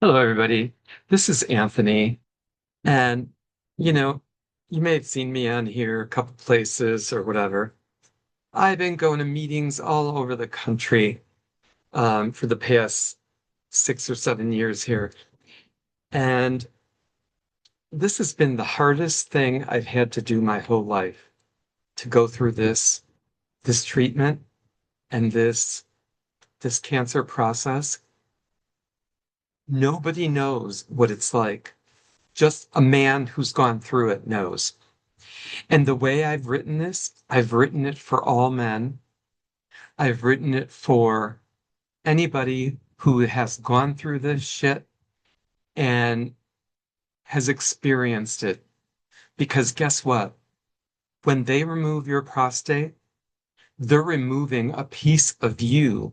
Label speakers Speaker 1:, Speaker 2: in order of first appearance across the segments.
Speaker 1: Hello, everybody. This is Anthony. And, you know, you may have seen me on here a couple places or whatever. I've been going to meetings all over the country for the past 6 or 7 years here. And this has been the hardest thing I've had to do my whole life, to go through this treatment and this cancer process. Nobody knows what it's like. Just a man who's gone through it knows. And the way I've written this, I've written it for all men. I've written it for anybody who has gone through this shit and has experienced it. Because guess what? When they remove your prostate, they're removing a piece of you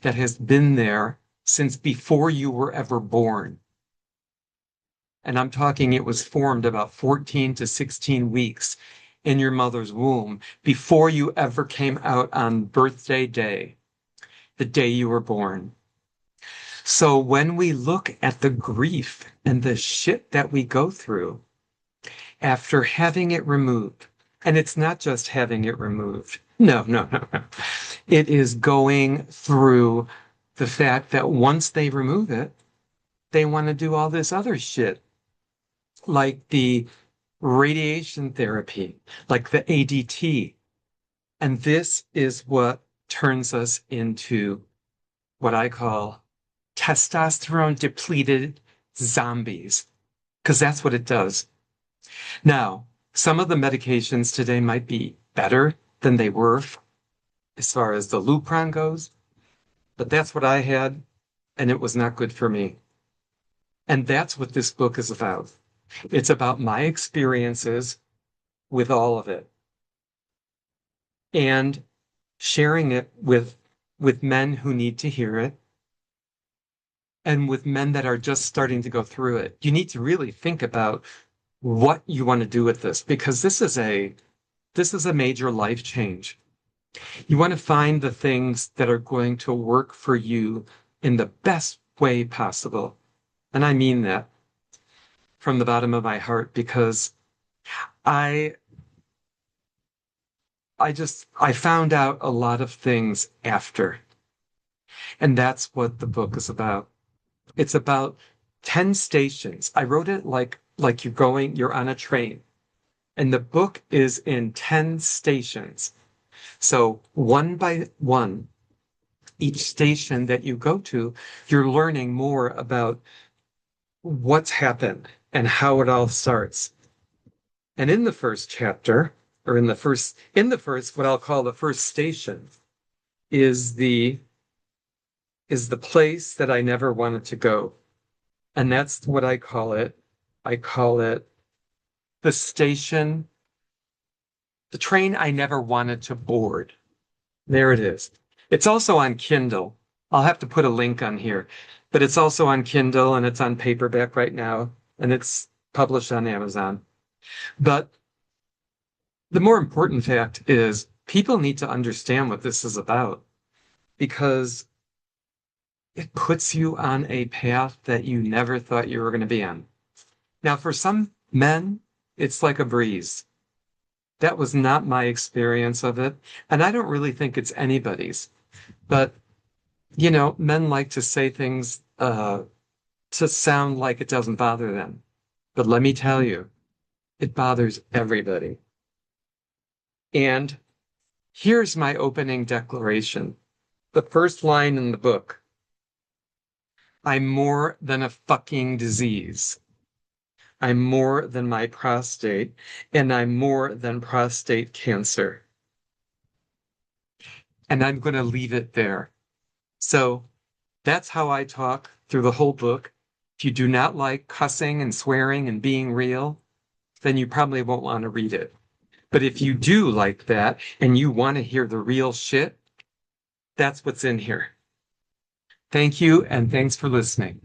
Speaker 1: that has been there since before you were ever born. And I'm talking it was formed about 14 to 16 weeks in your mother's womb before you ever came out on birthday day, the day you were born. So when we look at the grief and the shit that we go through after having it removed, and it's not just having it removed. No, no, no, no. It is going through the fact that once they remove it, they want to do all this other shit, like the radiation therapy, like the ADT. And this is what turns us into what I call testosterone depleted zombies, because that's what it does. Now, some of the medications today might be better than they were as far as the Lupron goes, but that's what I had, and it was not good for me. And that's what this book is about. It's about my experiences with all of it and sharing it with men who need to hear it and with men that are just starting to go through it. You need to really think about what you want to do with this, because this is a major life change. You want to find the things that are going to work for you in the best way possible. And I mean that from the bottom of my heart, because I I found out a lot of things after. And that's what the book is about. It's about 10 stations. I wrote it like you're on a train. And the book is in 10 stations. So one by one, each station that you go to, you're learning more about what's happened and how it all starts. And in the first chapter, or in the first, what I'll call the first station, is the place that I never wanted to go. And that's what I call it. I call it the station, the train I never wanted to board. There it is. It's also on Kindle. I'll have to put a link on here, but it's also on Kindle and it's on paperback right now, and it's published on Amazon. But the more important fact is people need to understand what this is about, because it puts you on a path that you never thought you were going to be on. Now, for some men, it's like a breeze. That was not my experience of it, and I don't really think it's anybody's. But, men like to say things to sound like it doesn't bother them. But let me tell you, it bothers everybody. And here's my opening declaration. The first line in the book: I'm more than a fucking disease. I'm more than my prostate, and I'm more than prostate cancer. And I'm going to leave it there. So that's how I talk through the whole book. If you do not like cussing and swearing and being real, then you probably won't want to read it. But if you do like that and you want to hear the real shit, that's what's in here. Thank you, and thanks for listening.